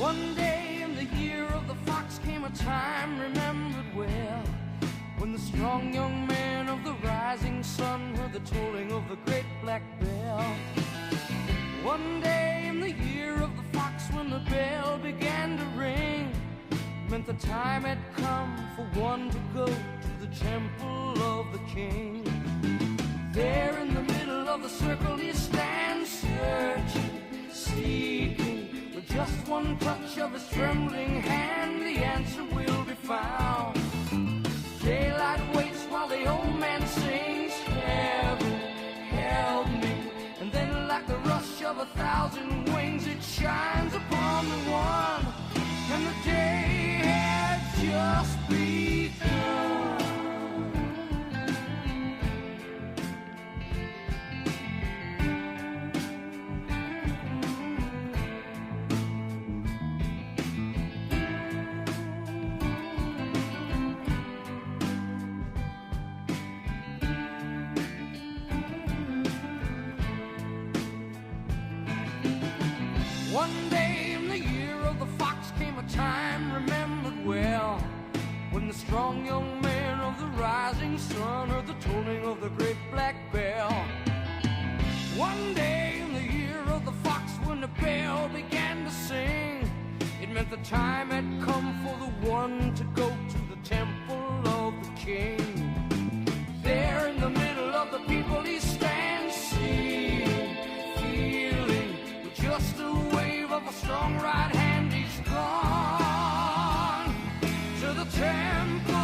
One day in the year of the fox came a time remembered well, when the strong young man of the rising sun heard the tolling of the great black bell. One day in the year of the fox, when the bell began to ring, meant the time had come for one to go to the temple of the king. There in the middle of the circle he stands, searching, seeking. With just one touch of his trembling hand, the answer will be found. Daylight waits while the old man sings, heaven, help me. And then like the rush of 1,000 wings, it shines upon the one, and the day had just begun. One day in the year of the fox came a time remembered well, when the strong young man of the rising sun heard the tolling of the great black bell. One day in the year of the fox, when the bell began to sing, it meant the time had come for the one to go to the temple of the king. There in the middle of the people he stands, seeing, feeling, with just a wave of a strong right hand, he's gone to the temple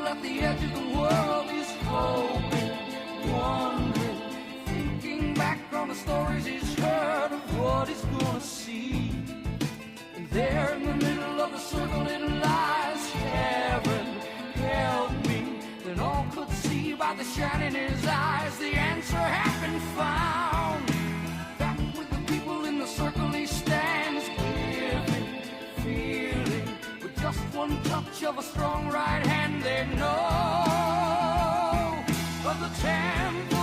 of the edge of the world, he's hoping, wondering, thinking back on the stories he's heard of what he's gonna see. And there in the middle of the circle it lies, heaven, help me. Then all could see by the shine in his eyes, the answer had been found. Back with the people in the circle he stands, giving, feeling. With just one touch of a strong right hand, they know of the temple